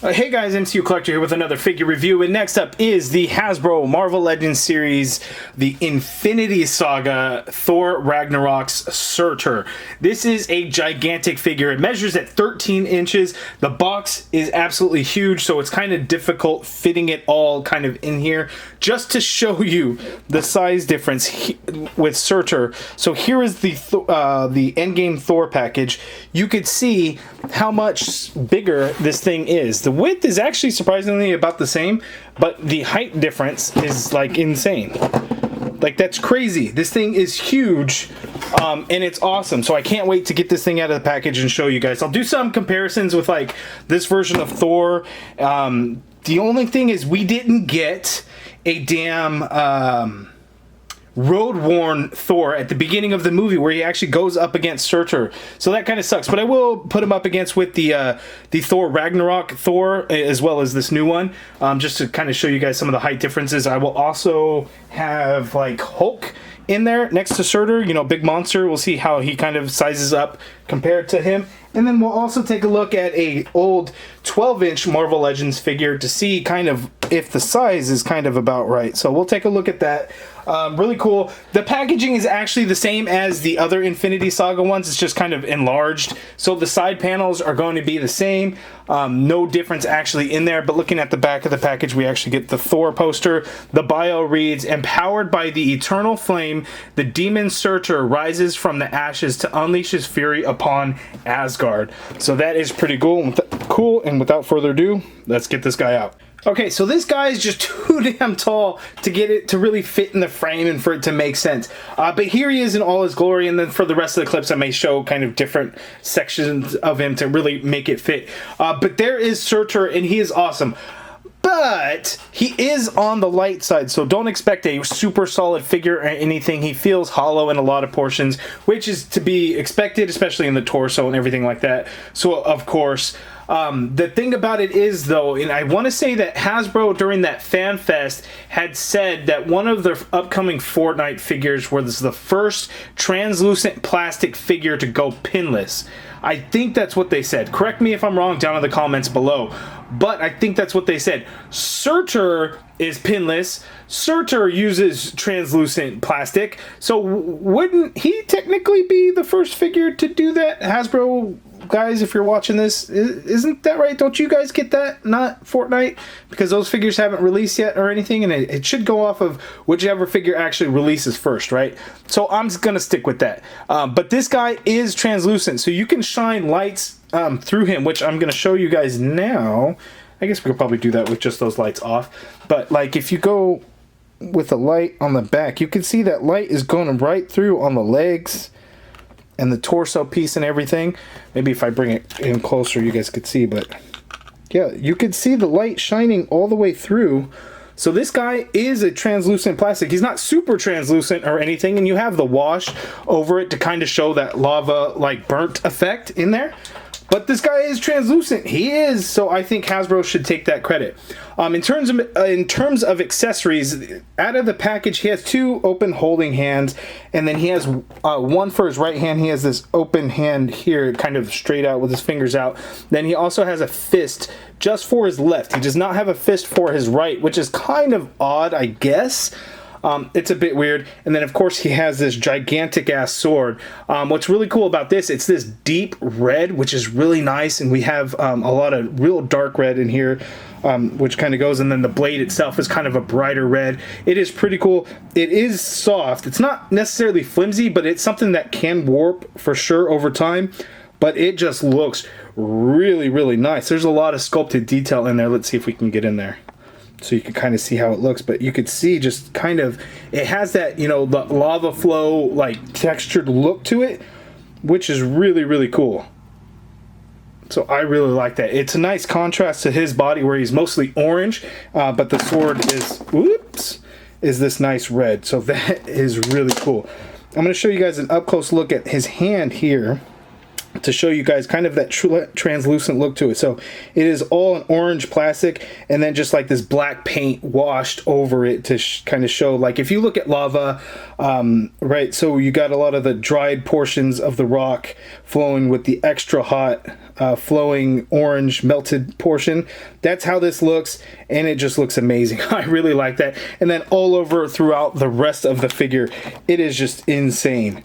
Hey guys, MCU Collector here with another figure review, and next up is the Hasbro Marvel Legends series, the Infinity Saga Thor Ragnarok's Surtur. This is a gigantic figure. It measures at 13 inches. The box is absolutely huge, so it's kind of difficult fitting it all kind of in here. Just to show you the size difference with Surtur. So here is the Endgame Thor package. You could see how much bigger this thing is. The width is actually surprisingly about the same, but the height difference is like insane. Like, that's crazy. This thing is huge, and it's awesome. So I can't wait to get this thing out of the package and show you guys. I'll do some comparisons with like this version of Thor. The only thing is we didn't get a damn road-worn Thor at the beginning of the movie where he actually goes up against Surtur. So that kind of sucks. But I will put him up against with the Thor Ragnarok Thor, as well as this new one, just to kind of show you guys some of the height differences. I will also have like Hulk in there next to Surtur, you know, big monster. We'll see how he kind of sizes up compared to him. And then we'll also take a look at a old 12-inch Marvel Legends figure to see kind of if the size is kind of about right. So we'll take a look at that. Really cool. The packaging is actually the same as the other Infinity Saga ones. It's just kind of enlarged. So the side panels are going to be the same. No difference actually in there. But looking at the back of the package, we actually get the Thor poster. The bio reads, "Empowered by the eternal flame, the demon Surtur rises from the ashes to unleash his fury upon Asgard." So that is pretty cool. And without further ado, let's get this guy out. Okay, so this guy is just too damn tall to get it to really fit in the frame and for it to make sense. But here he is in all his glory, and then for the rest of the clips I may show kind of different sections of him to really make it fit. But there is Surtur, and he is awesome. But he is on the light side, so don't expect a super solid figure or anything. He feels hollow in a lot of portions, which is to be expected, especially in the torso and everything like that. So, of course, the thing about it is, though, and I want to say that Hasbro during that Fan Fest had said that one of their upcoming Fortnite figures was the first translucent plastic figure to go pinless. I think that's what they said. Correct me if I'm wrong down in the comments below. But I think that's what they said. Surtur is pinless. Surtur uses translucent plastic. So wouldn't he technically be the first figure to do that? Hasbro guys, if you're watching this, isn't that right? Don't you guys get that? Not Fortnite? Because those figures haven't released yet or anything, and it should go off of whichever figure actually releases first, right? So I'm just going to stick with that. But this guy is translucent, so you can shine lights through him, which I'm going to show you guys now. I guess we could probably do that with just those lights off. But like if you go with a light on the back, you can see that light is going right through on the legs and the torso piece and everything. Maybe if I bring it in closer you guys could see, but yeah, you could see the light shining all the way through. So this guy is a translucent plastic. He's not super translucent or anything, and you have the wash over it to kind of show that lava like burnt effect in there. But this guy is translucent. He is. So I think Hasbro should take that credit. In terms of accessories, out of the package, he has two open holding hands, and then he has one for his right hand. He has this open hand here, kind of straight out with his fingers out. Then he also has a fist just for his left. He does not have a fist for his right, which is kind of odd, I guess. It's a bit weird. And then, of course, he has this gigantic-ass sword. What's really cool about this, it's this deep red, which is really nice. And we have a lot of real dark red in here, which kind of goes. And then the blade itself is kind of a brighter red. It is pretty cool. It is soft. It's not necessarily flimsy, but it's something that can warp for sure over time. But it just looks really, really nice. There's a lot of sculpted detail in there. Let's see if we can get in there, so you can kind of see how it looks. But you could see just kind of, it has that, you know, the lava flow, like textured look to it, which is really, really cool. So I really like that. It's a nice contrast to his body where he's mostly orange, but the sword is this nice red. So that is really cool. I'm going to show you guys an up close look at his hand here. to show you guys kind of that translucent look to it. So it is all an orange plastic and then just like this black paint washed over it to kind of show, like if you look at lava, right, so you got a lot of the dried portions of the rock flowing with the extra hot flowing orange melted portion. That's how this looks, and it just looks amazing. I really like that. And then all over throughout the rest of the figure, it is just insane.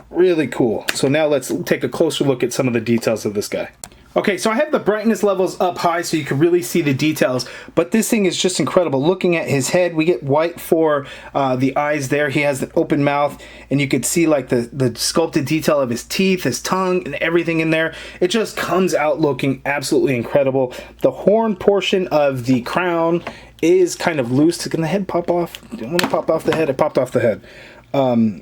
Really cool. So now let's take a closer look at some of the details of this guy. Okay, so I have the brightness levels up high so you can really see the details, but this thing is just incredible. Looking at his head, we get white for the eyes there. He has an open mouth, and you could see like the sculpted detail of his teeth, his tongue, and everything in there. It just comes out looking absolutely incredible. The horn portion of the crown is kind of loose. Can the head pop off? Didn't want to pop off the head. It popped off the head.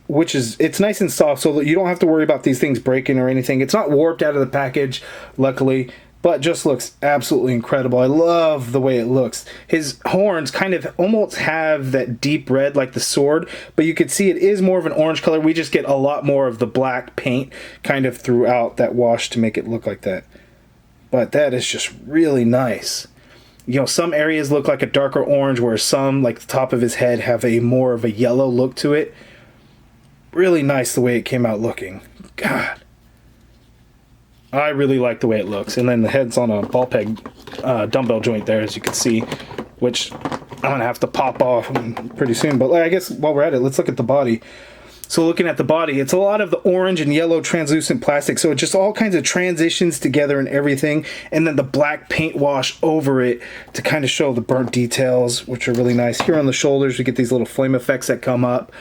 Which is, it's nice and soft so that you don't have to worry about these things breaking or anything. It's not warped out of the package, luckily, but just looks absolutely incredible. I love the way it looks. His horns kind of almost have that deep red like the sword, but you can see it is more of an orange color. We just get a lot more of the black paint kind of throughout that wash to make it look like that. But that is just really nice. You know, some areas look like a darker orange, whereas some, like the top of his head, have a more of a yellow look to it. Really nice the way it came out looking. God, I really like the way it looks. And then the head's on a ball peg dumbbell joint there, as you can see, which I'm gonna have to pop off pretty soon. But I guess while we're at it, let's look at the body. So looking at the body, it's a lot of the orange and yellow translucent plastic, so it just all kinds of transitions together and everything, and then the black paint wash over it to kind of show the burnt details, which are really nice. Here on the shoulders, we get these little flame effects that come up,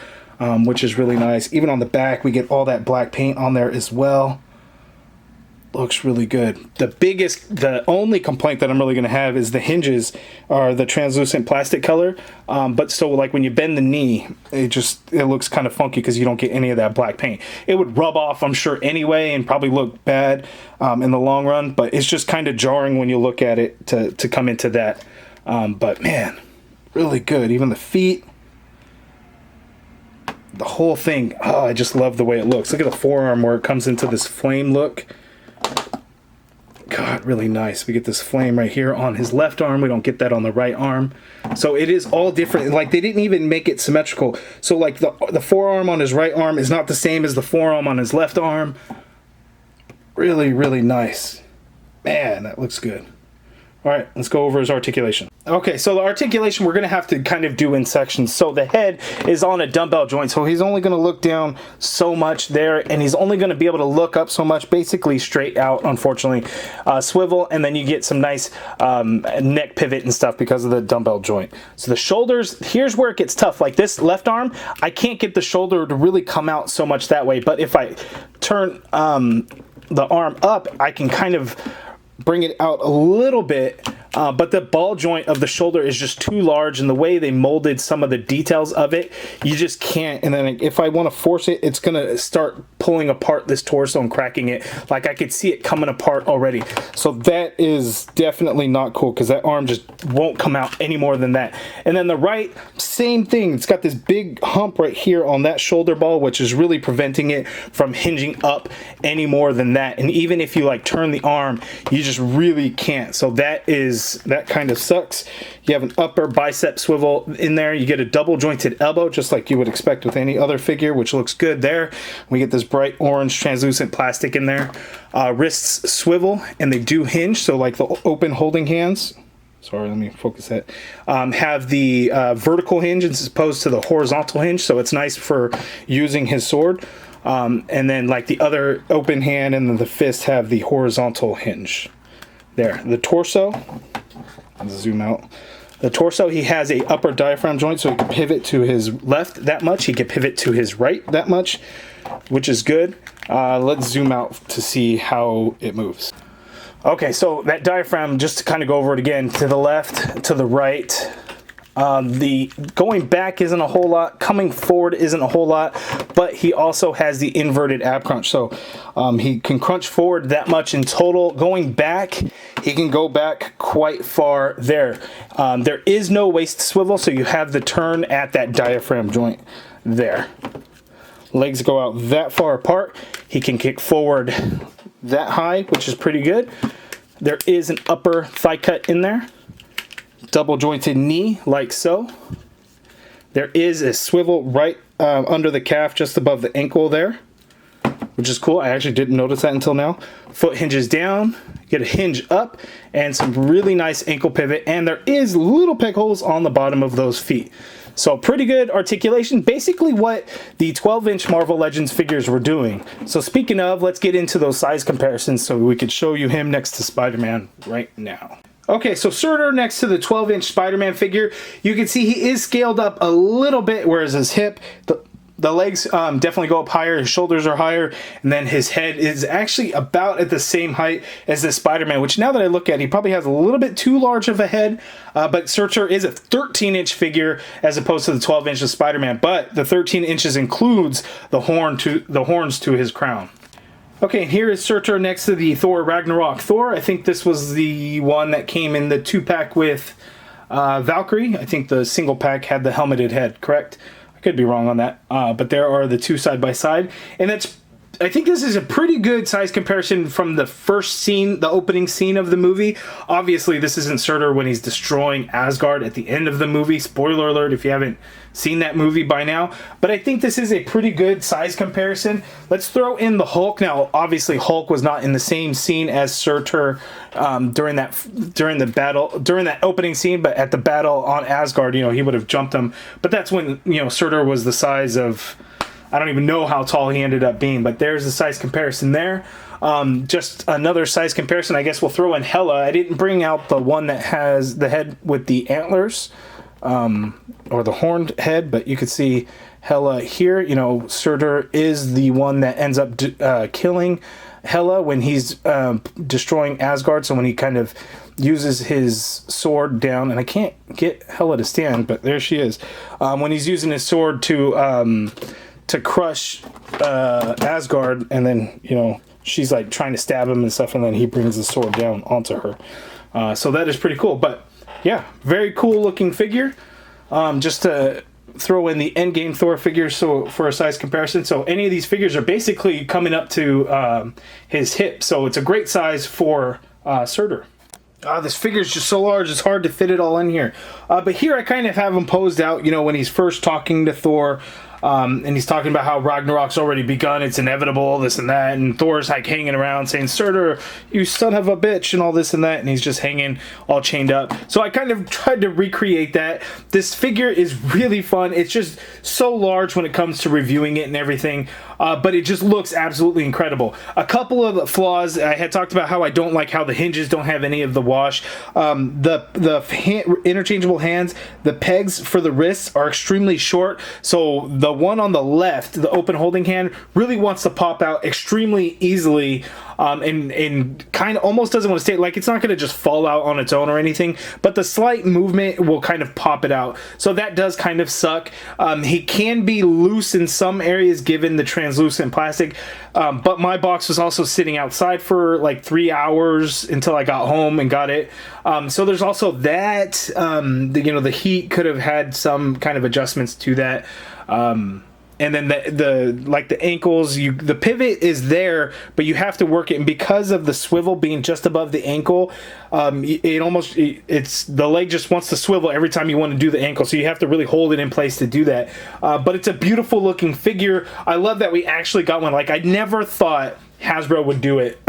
which is really nice. Even on the back, we get all that black paint on there as well. Looks really good. The only complaint that I'm really going to have is the hinges are the translucent plastic color. But so like when you bend the knee, it looks kind of funky because you don't get any of that black paint. It would rub off, I'm sure, anyway, and probably look bad in the long run. But it's just kind of jarring when you look at it to come into that. But man, really good. Even the feet. The whole thing, oh, I just love the way it looks. Look at the forearm where it comes into this flame look. God, really nice. We get this flame right here on his left arm. We don't get that on the right arm. So it is all different. Like, they didn't even make it symmetrical. So like the forearm on his right arm is not the same as the forearm on his left arm. Really, really nice. Man, that looks good. All right, let's go over his articulation. Okay, so the articulation we're going to have to kind of do in sections. So the head is on a dumbbell joint, so he's only going to look down so much there, and he's only going to be able to look up so much, basically straight out, unfortunately. Swivel, and then you get some nice neck pivot and stuff because of the dumbbell joint. So the shoulders, here's where it gets tough. Like this left arm, I can't get the shoulder to really come out so much that way, but if I turn the arm up, I can kind of bring it out a little bit, but the ball joint of the shoulder is just too large, and the way they molded some of the details of it, you just can't. And then if I want to force it, it's gonna start pulling apart this torso and cracking it. Like I could see it coming apart already. So that is definitely not cool, because that arm just won't come out any more than that. And then the right, same thing. It's got this big hump right here on that shoulder ball, which is really preventing it from hinging up any more than that. And even if you like turn the arm, you just really can't. So that kind of sucks. You have an upper bicep swivel in there. You get a double jointed elbow, just like you would expect with any other figure, which looks good there. We get this bright orange translucent plastic in there. Wrists swivel, and they do hinge. So like the open holding hands, sorry, let me focus that, have the vertical hinge as opposed to the horizontal hinge. So it's nice for using his sword. And then like the other open hand and then the fist have the horizontal hinge. There, the torso, let's zoom out. The torso, he has a upper diaphragm joint, so he can pivot to his left that much. He can pivot to his right that much, which is good. Let's zoom out to see how it moves. Okay, so that diaphragm, just to kind of go over it again, to the left, to the right. The going back isn't a whole lot, coming forward isn't a whole lot, but he also has the inverted ab crunch, so he can crunch forward that much in total. Going back, he can go back quite far there. There is no waist swivel, so you have the turn at that diaphragm joint there. Legs go out that far apart. He can kick forward that high, which is pretty good. There is an upper thigh cut in there. Double jointed knee, like so. There is a swivel right under the calf, just above the ankle there, which is cool. I actually didn't notice that until now. Foot hinges down, get a hinge up, and some really nice ankle pivot. And there is little peg holes on the bottom of those feet. So pretty good articulation, basically what the 12-inch Marvel Legends figures were doing. So speaking of, let's get into those size comparisons so we could show you him next to Spider-Man right now. Okay, so Surtur next to the 12-inch Spider-Man figure, you can see he is scaled up a little bit, whereas his hip, the legs definitely go up higher, his shoulders are higher, and then his head is actually about at the same height as the Spider-Man, which now that I look at it, he probably has a little bit too large of a head, but Surtur is a 13-inch figure as opposed to the 12-inch of Spider-Man, but the 13 inches includes the horns to his crown. Okay, and here is Surtur next to the Thor Ragnarok Thor. I think this was the one that came in the 2-pack with Valkyrie. I think the single pack had the helmeted head, correct? Could be wrong on that, but there are the two side by side, and I think this is a pretty good size comparison from the first scene, the opening scene of the movie. Obviously, this isn't Surtur when he's destroying Asgard at the end of the movie. Spoiler alert if you haven't seen that movie by now. But I think this is a pretty good size comparison. Let's throw in the Hulk. Now, obviously, Hulk was not in the same scene as Surtur during that opening scene, but at the battle on Asgard, he would have jumped him. But that's when Surtur was the size of, I don't even know how tall he ended up being, but there's the size comparison there. Just another size comparison, I guess we'll throw in Hela. I didn't bring out the one that has the head with the antlers, or the horned head, but you could see Hela here. Surtur is the one that ends up killing Hela when he's destroying Asgard. So when he kind of uses his sword down, and I can't get Hela to stand, but there she is. When he's using his sword to crush Asgard, and then she's like trying to stab him and stuff, and then he brings the sword down onto her. So that is pretty cool. But yeah, very cool looking figure. Just to throw in the Endgame Thor figures, so for a size comparison, so any of these figures are basically coming up to his hip, so it's a great size for Surtur. This figure is just so large, it's hard to fit it all in here. But here I kind of have him posed out, when he's first talking to Thor, and he's talking about how Ragnarok's already begun, it's inevitable, this and that, and Thor's like hanging around saying, Surtur, you son of a bitch, and all this and that, and he's just hanging all chained up. So I kind of tried to recreate that. This figure is really fun. It's just so large when it comes to reviewing it and everything, but it just looks absolutely incredible. A couple of flaws, I had talked about how I don't like how the hinges don't have any of the wash. Interchangeable hands, the pegs for the wrists are extremely short, so the one on the left, the open holding hand, really wants to pop out extremely easily, and kind of almost doesn't want to stay, like it's not going to just fall out on its own or anything, but the slight movement will kind of pop it out, so that does kind of suck. He can be loose in some areas given the translucent plastic, but my box was also sitting outside for like 3 hours until I got home and got it, so there's also that. The heat could have had some kind of adjustments to that. And then the ankles, the pivot is there, but you have to work it, and because of the swivel being just above the ankle, it's the leg just wants to swivel every time you want to do the ankle, so you have to really hold it in place to do that. But it's a beautiful looking figure. I love that we actually got one. Like, I never thought Hasbro would do it,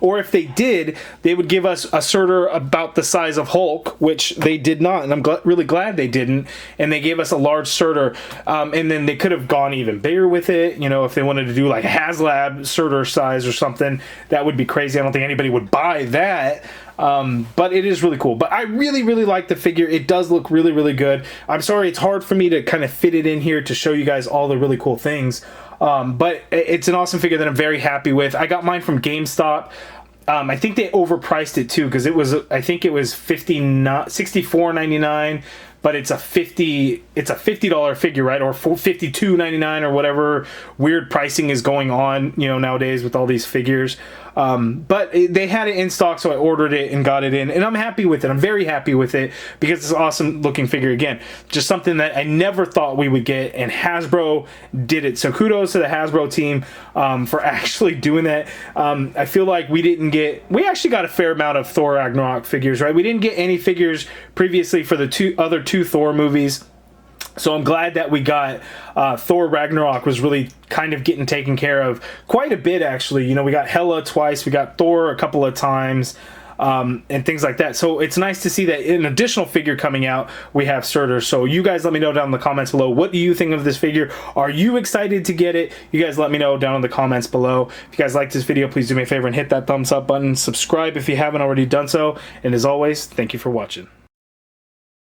or if they did, they would give us a Surtur about the size of Hulk, which they did not, and I'm really glad they didn't, and they gave us a large Surtur, and then they could have gone even bigger with it, if they wanted to do like a HasLab Surtur size or something. That would be crazy. I don't think anybody would buy that, but it is really cool. But I really, really like the figure. It does look really, really good. I'm sorry it's hard for me to kind of fit it in here to show you guys all the really cool things. But it's an awesome figure that I'm very happy with. I got mine from GameStop. I think they overpriced it too, because I think it was $64.99 but it's a $50 figure, right? Or $52.99 or whatever weird pricing is going on, you know, nowadays with all these figures. But they had it in stock, so I ordered it and got it in, and I'm happy with it. I'm very happy with it because it's an awesome looking figure. Again, just something that I never thought we would get, and Hasbro did it. So kudos to the Hasbro team for actually doing that. I feel like we actually got a fair amount of Thor Ragnarok figures, right? We didn't get any figures previously for the other two Thor movies. So I'm glad that we got Thor Ragnarok was really kind of getting taken care of quite a bit, actually. You know, we got Hela twice, we got Thor a couple of times, and things like that. So it's nice to see that an additional figure coming out, we have Surtur. So you guys let me know down in the comments below, what do you think of this figure? Are you excited to get it? You guys let me know down in the comments below. If you guys like this video, please do me a favor and hit that thumbs up button. Subscribe if you haven't already done so. And as always, thank you for watching.